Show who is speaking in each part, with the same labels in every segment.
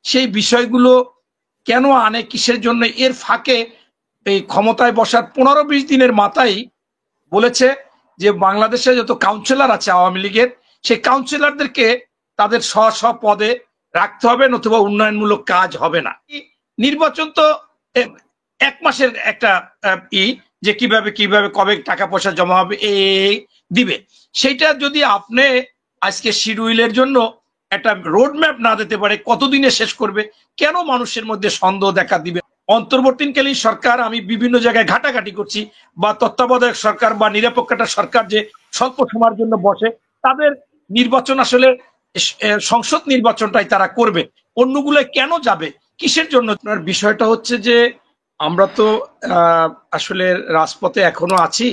Speaker 1: সেই বিষয়গুলো কেন আনে, কিসের জন্য, এর ফাঁকে এই ক্ষমতায় বসার 15-20 দিনের মাথায় বলেছে যে বাংলাদেশে যত কাউন্সিলর আছে আওয়ামী লীগের, সেই কাউন্সিলরদেরকে তাদের স্ব পদে রাখতে হবে, নতুবা উন্নয়নমূলক কাজ হবে না। নির্বাচন তো 1 মাসের একটা যে কিভাবে কিভাবে কবে টাকা পয়সা জমা হবে এই দিবে, সেইটা যদি আপনি আজকে শিডিউলের জন্য একটা রোড ম্যাপ না দিতে পারে, কতদিনে শেষ করবে, কেন মানুষের মধ্যে সন্দেহ দেখা দিবে? অন্তর্বর্তীকালীন সরকার, আমি বিভিন্ন জায়গায় ঘাটাঘাটি করছি, বা তত্ত্বাবধায়ক সরকার বা নিরপেক্ষতা সরকার যে স্বল্প সময়ের জন্য বসে, তাদের নির্বাচন আসলে সংসদ নির্বাচনটাই তারা করবে, অন্যগুলো কেন যাবে, কিসের জন্য? আপনার বিষয়টা হচ্ছে যে আমরা তো আসলে রাজপথে এখনো আছি,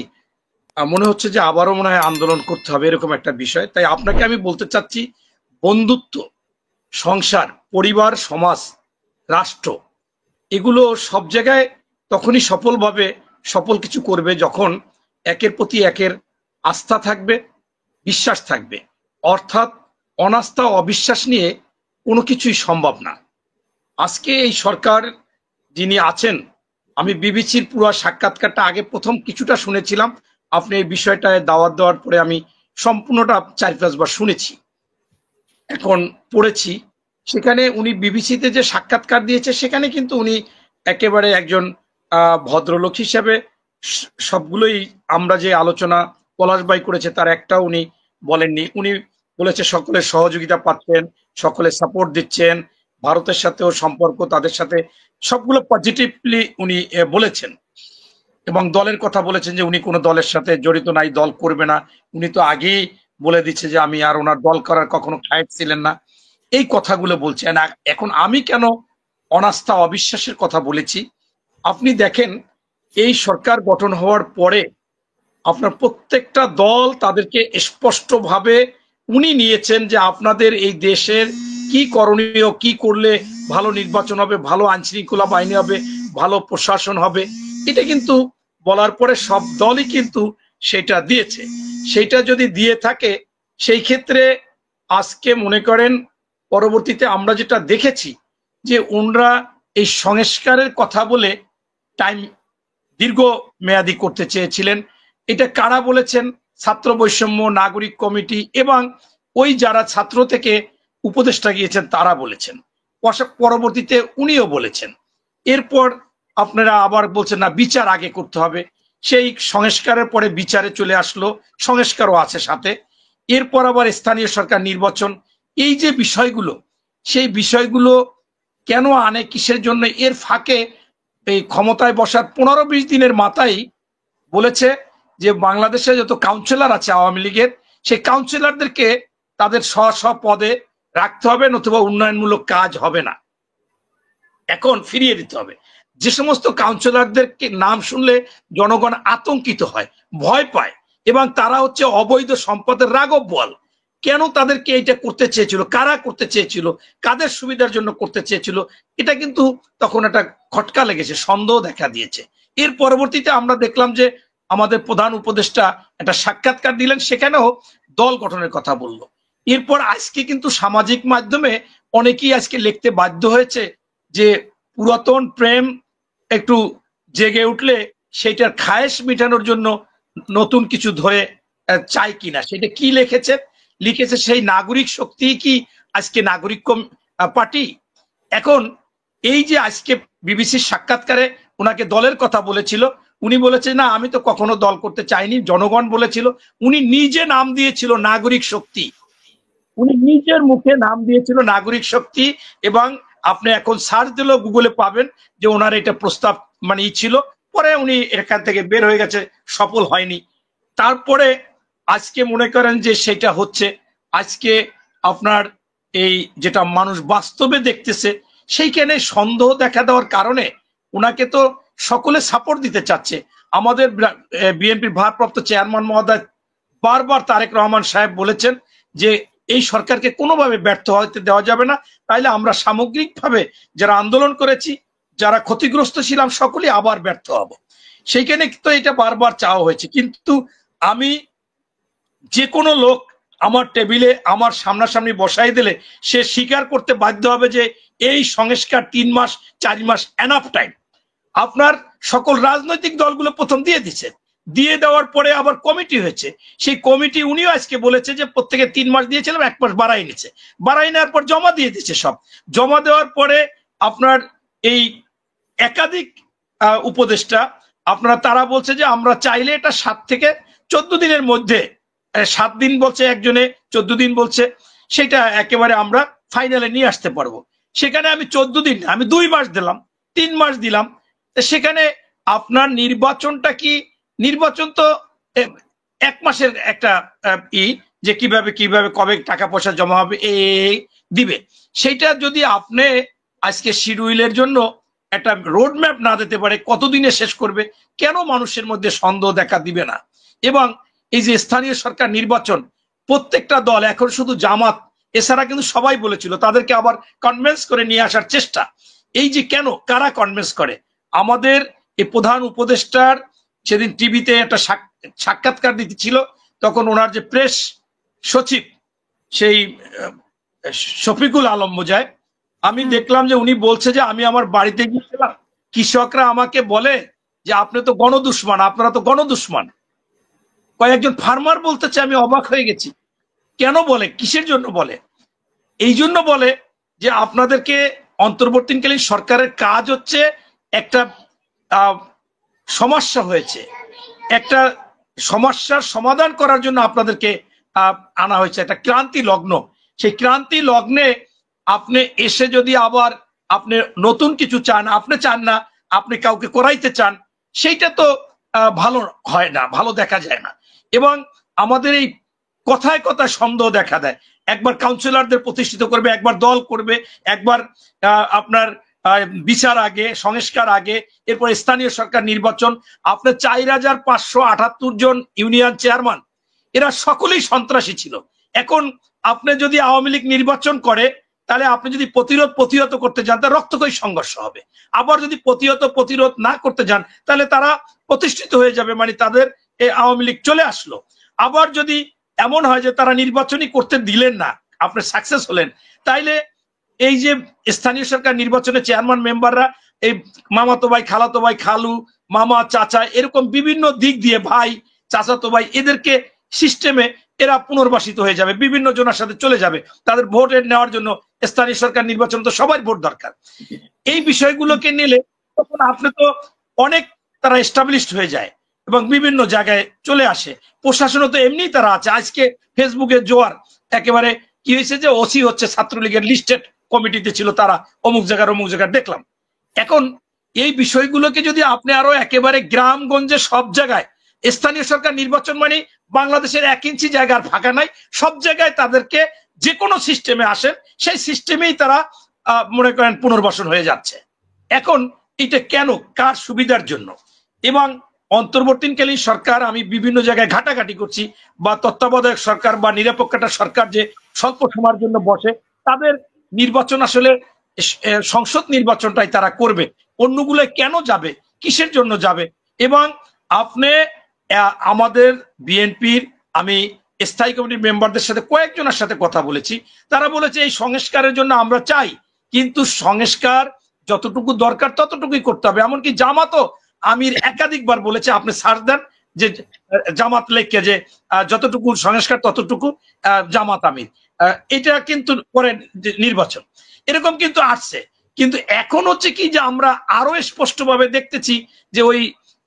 Speaker 1: মনে হচ্ছে যে আবারও মনে হয় আন্দোলন করতে হবে, এরকম একটা বিষয়। তাই আপনাকে আমি বলতে চাচ্ছি, বন্ধুত্ব, সংসার, পরিবার, সমাজ, রাষ্ট্র, এগুলো সব জায়গায় তখনই সফল কিছু করবে যখন একের প্রতি একের আস্থা থাকবে, বিশ্বাস থাকবে। অর্থাৎ অনাস্থা, অবিশ্বাস নিয়ে কোনো কিছুই সম্ভব না। আজকে এই সরকার যিনি আছেন, আমি বিবিসির পুরো সাক্ষাৎকারটা আগে প্রথম কিছুটা শুনেছিলাম, আপনি এই বিষয়টায় দাওয়াত দেওয়ার পরে আমি সম্পূর্ণটা 4-5 বার শুনেছি, এখন পড়েছি। সেখানে উনি বিবিসিতে যে সাক্ষাৎকার দিয়েছে, সেখানে কিন্তু উনি একেবারে একজন ভদ্রলোক হিসেবে সবগুলোই, আমরা যে আলোচনা পলাশবাই করেছে তার একটাও উনি বলেননি। উনি বলেছে সকলের সহযোগিতা পাচ্ছেন, সকলে সাপোর্ট দিচ্ছেন, ভারতের সাথেও সম্পর্ক, তাদের সাথে সবগুলো পজিটিভলি উনি বলেছেন। এবং দলের কথা বলেছেন যে উনি কোনো দলের সাথে জড়িত নাই, দল করবে না। উনি তো আগেই বলে দিচ্ছে যে আমি আর ওনার দল করার কখনো খায়ের ছিলেন না, এই কথাগুলো বলছেন। এখন আমি কেন অনাস্থা, অবিশ্বাসের কথা বলেছি, আপনি দেখেন এই সরকার গঠন হওয়ার পরে আপনার প্রত্যেকটা দল তাদেরকে স্পষ্টভাবে উনি নিয়েছেন যে আপনাদের এই দেশের কি করণীয়, কি করলে ভালো নির্বাচন হবে, ভালো আইন শৃঙ্খলা বাহিনী হবে, ভালো প্রশাসন হবে, এটা কিন্তু বলার পরে সব দলই কিন্তু সেটা দিয়েছে। সেইটা যদি দিয়ে থাকে, সেই ক্ষেত্রে আজকে মনে করেন পরবর্তীতে আমরা যেটা দেখেছি যে ওনরা এই সংস্কারের কথা বলে টাইম দীর্ঘ মেয়াদী করতে চেয়েছিলেন। এটা কারা বলেছেন? ছাত্র বৈষম্য, নাগরিক কমিটি এবং ওই যারা ছাত্র থেকে উপদেষ্টা গিয়েছেন তারা বলেছেন, পরবর্তীতে উনিও বলেছেন। এরপর আপনারা আবার বলছেন না, বিচার আগে করতে হবে। সেই সংস্কারের পরে বিচারে চলে আসলো, সংস্কারও আছে সাথে। এরপর আবার স্থানীয় সরকার নির্বাচন, এই যে বিষয়গুলো, সেই বিষয়গুলো কেন আনে, কিসের জন্য, এর ফাঁকে এই ক্ষমতায় বসার 15-20 দিনের মাথায় বলেছে যে বাংলাদেশে যত কাউন্সিলর আছে আওয়ামী লীগের, সেই কাউন্সিলরদেরকে তাদের স্ব পদে রাখতে হবে, নতুবা উন্নয়নমূলক কাজ হবে না। এখন ফিরিয়ে দিতে হবে। যে সমস্ত কাউন্সিলরদেরকে নাম শুনলে জনগণ আতঙ্কিত হয়, ভয় পায়, এবং তারা হচ্ছে অবৈধ সম্পদের রাঘব বোয়াল। কেন তাদেরকে এটা করতে চেয়েছিল, কারা করতে চেয়েছিল, কাদের সুবিধার জন্য করতে চেয়েছিল, এটা কিন্তু তখন একটা খটকা লেগেছে, সন্দেহ দেখা দিয়েছে। এর পরবর্তীতে আমরা দেখলাম যে আমাদের প্রধান উপদেষ্টা একটা সাক্ষাৎকার দিলেন, সেখানেও দল গঠনের কথা বলল। এরপর আজকে কিন্তু সামাজিক মাধ্যমে অনেকেই আজকে লিখতে বাধ্য হয়েছে যে পুরাতন প্রেম একটু জেগে উঠলে সেটার খায়েশ মেটানোর জন্য নতুন কিছু ধরে চাই কিনা। সেটা কি লিখেছে সেই নাগরিক শক্তি কি আজকে নাগরিক পার্টি? এখন এই যে আজকে বিবিসির সাক্ষাৎকারে ওনাকে দলের কথা বলেছিল, উনি বলেছে না আমি তো কখনো দল করতে চাইনি, জনগণ বলেছিল। উনি নিজে নাম দিয়েছিল নাগরিক শক্তি, উনি নিজের মুখে নাম দিয়েছিল নাগরিক শক্তি। এবং আপনি এখন সার্চ দিলেও গুগলে পাবেন যে ওনার এটা প্রস্তাব মানে ছিল, পরে উনি এখান থেকে বের হয়ে গেছে, সফল হয়নি। তারপরে আজকে মনে করেন যে সেটা হচ্ছে, আজকে আপনার এই যেটা মানুষ বাস্তবে দেখতেছে, সেইখানে সন্দেহ দেখা দেওয়ার কারণে ওনাকে তো সকলে সাপোর্ট দিতে চাচ্ছে। আমাদের বিএনপির ভারপ্রাপ্ত চেয়ারম্যান মহোদয় বারবার তারেক রহমান সাহেব বলেছেন যে এই সরকারকে কোনোভাবে ব্যর্থ হতে দেওয়া যাবে না, তাইলে আমরা সামগ্রিকভাবে যারা আন্দোলন করেছি, যারা ক্ষতিগ্রস্ত ছিলাম, সকলেই আবার ব্যর্থ হব। সেইখানে তো এটা বারবার চাওয়া হয়েছে। কিন্তু আমি যে কোনো লোক আমার টেবিলে আমার সামনাসামনি বসাই দিলে সে স্বীকার করতে বাধ্য হবে যে এই সংস্কার 3 মাস 4 মাস এনাফ টাইম। আপনার সকল রাজনৈতিক দলগুলো প্রথম দিয়ে দিচ্ছে, দিয়ে দেওয়ার পরে আবার কমিটি হয়েছে, সেই কমিটি উনিও আজকে বলেছে যে প্রত্যেকে 3 মাস দিয়েছিলাম 1 মাস বাড়াই নিচ্ছে, বাড়াই নেওয়ার পর জমা দিয়ে দিচ্ছে। সব জমা দেওয়ার পরে আপনার এই একাধিক উপদেষ্টা আপনারা তারা বলছে যে আমরা চাইলে এটা 7 থেকে 14 দিনের মধ্যে, 7 দিন বলছে একজনে, 14 দিন বলছে, সেটা একেবারে আমরা ফাইনালে নিয়ে আসতে পারবো। সেখানে আমি 14 দিন, আমি 2 মাস দিলাম, 3 মাস দিলাম। সেখানে আপনার নির্বাচনটা কি, নির্বাচন তো 1 মাসের একটা যে কিভাবে কিভাবে কবে টাকা পয়সা জমা হবে এই দিবে, সেইটা যদি আপনি আজকে শিডিউলের জন্য একটা রোড ম্যাপ না দিতে পারে কতদিনে শেষ করবে, কেন মানুষের মধ্যে সন্দেহ দেখা দিবে না? এবং এই যে স্থানীয় সরকার নির্বাচন, প্রত্যেকটা দল, এখন শুধু জামাত, এছাড়া কিন্তু সবাই বলেছিল, তাদেরকে আবার কনভিন্স করে নিয়ে আসার চেষ্টা। এই যে কেন, কারা কনভিন্স করে? আমাদের এই প্রধান উপদেষ্টার সেদিন টিভিতে একটা সাক্ষাৎকার দিতেছিল, তখন ওনার যে প্রেস সচিব সেই শফিকুল আলম মোজায়, আমি দেখলাম যে উনি বলছে যে আমি আমার বাড়িতে গিয়েছিলাম, কৃষকরা আমাকে বলে যে আপনি তো গণদুশ্মন, আপনারা তো গণদুশ্মন। কয়েকজন ফার্মার বলতেছে, আমি অবাক হয়ে গেছি। কেন বলে, কিসের জন্য বলে? এই জন্য বলে যে আপনাদেরকে অন্তর্বর্তীকালীন সরকারের কাজ হচ্ছে একটা সমস্যা হয়েছে, একটা সমস্যার সমাধান করার জন্য আপনাদেরকে আনা হয়েছে, একটা ক্রান্তি লগ্ন। সেই ক্রান্তি লগ্নে আপনি এসে যদি আবার আপনি নতুন কিছু চান, আপনি চান না, আপনি কাউকে করাইতে চান, সেইটা তো ভালো হয় না, ভালো দেখা যায় না। এবং আমাদের এই কথায় কথায় সন্দেহ দেখা দেয়। একবার কাউন্সিলরদের প্রতিষ্ঠিত করবে, একবার দল করবে, একবার আপনার বিচার আগে, সংস্কার আগে, এরপর স্থানীয় সরকার নির্বাচন। আপনার 4578 জন ইউনিয়ন চেয়ারম্যান, এরা সকলেই সন্ত্রাসী ছিল। এখন আপনি যদি আওয়ামী লীগ নির্বাচন করে, তাহলে আপনি যদি প্রতিহত করতে যান, তাহলে রক্তক্ষয়ী সংঘর্ষ হবে। আবার যদি প্রতিরোধ না করতে যান, তাহলে তারা প্রতিষ্ঠিত হয়ে যাবে, মানে তাদের এই আওয়ামী লীগ চলে আসলো। আবার যদি এমন হয় যে তারা নির্বাচনই করতে দিলেন না, আপনি সাকসেস হলেন, তাইলে এই যে স্থানীয় সরকার নির্বাচনে চেয়ারম্যান মেম্বাররা এই মামাতো ভাই, খালাতো ভাই, খালু, মামা, চাচা, এরকম বিভিন্ন দিক দিয়ে, ভাই, চাচাতো ভাই, এদেরকে সিস্টেমে এরা পুনর্বাসিত হয়ে যাবে, বিভিন্ন জনের সাথে চলে যাবে। তাদের ভোট নেওয়ার জন্য স্থানীয় সরকার নির্বাচন তো সবার ভোট দরকার। এই বিষয়গুলোকে নিলে তখন আপনি তো অনেক, তারা এস্টাবলিশড হয়ে যায় এবং বিভিন্ন জায়গায় চলে আসে। প্রশাসনও তো এমনি তারা আছে। আজকে ফেসবুকে জোয়ার, একেবারে কি হয়েছে যে ওসি হচ্ছে ছাত্রলীগের লিস্টেড কমিটিতে ছিল, তারা অমুক জায়গায় দেখলাম। এখন এই বিষয়গুলোকে যদি আপনি আরো একেবারে গ্রামগঞ্জে সব জায়গায়, স্থানীয় সরকার নির্বাচন মানে বাংলাদেশের 1 ইঞ্চি জায়গার ফাঁকা নাই, সব জায়গায় তাদেরকে যে কোনো সিস্টেমে আসেন, সেই সিস্টেমেই তারা মনে করেন পুনর্বাসন হয়ে যাচ্ছে। এখন এটা কেন, কার সুবিধার জন্য? এবং অন্তর্বর্তীকালীন সরকার, আমি বিভিন্ন জায়গায় ঘাটাঘাটি করছি, বা তত্ত্বাবধায়ক সরকার বা নিরপেক্ষতা সরকার যে স্বল্প সময়ের জন্য বসে, তাদের নির্বাচন আসলে সংসদ নির্বাচনটাই তারা করবে, অন্যগুলো কেন যাবে, কিসের জন্য যাবে? এবং আপনি আমাদের বিএনপির, আমি স্থায়ী কমিটির মেম্বারদের সাথে কয়েকজনের সাথে কথা বলেছি, তারা বলেছে এই সংস্কারের জন্য আমরা চাই, কিন্তু সংস্কার যতটুকু দরকার ততটুকুই করতে হবে। এমনকি জামাতও, আমির একাধিকবার বলেছে, আপনি সার্চ দেন যে জামাত লেখকে যে যতটুকু সংস্কার ততটুকু জামাত আমির, এটা কিন্তু করেন নির্বাচন, এরকম কিন্তু আসছে। কিন্তু এখন হচ্ছে কি যে আমরা আরো স্পষ্টভাবে দেখতেছি যে ওই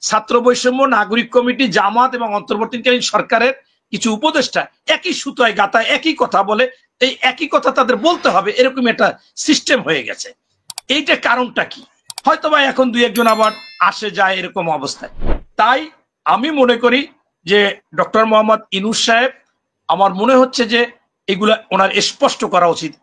Speaker 1: ছাত্র বৈষম্য নাগরিক কমিটি, জামাত এবং অন্তর্বর্তীকালীন সরকারের কিছু উপদেষ্টা একই সুতায় গাতায় একই কথা বলে, এই একই কথা তাদের বলতে হবে, এরকম একটা সিস্টেম হয়ে গেছে। এইটা কারণটা কি? হয়তো বা এখন 2-1 জন আবার আসে যায় এরকম অবস্থায়। তাই আমি মনে করি যে ডক্টর মোহাম্মদ ইউনূস সাহেব, আমার মনে হচ্ছে যে এগুলা ওনার স্পষ্ট করা উচিত।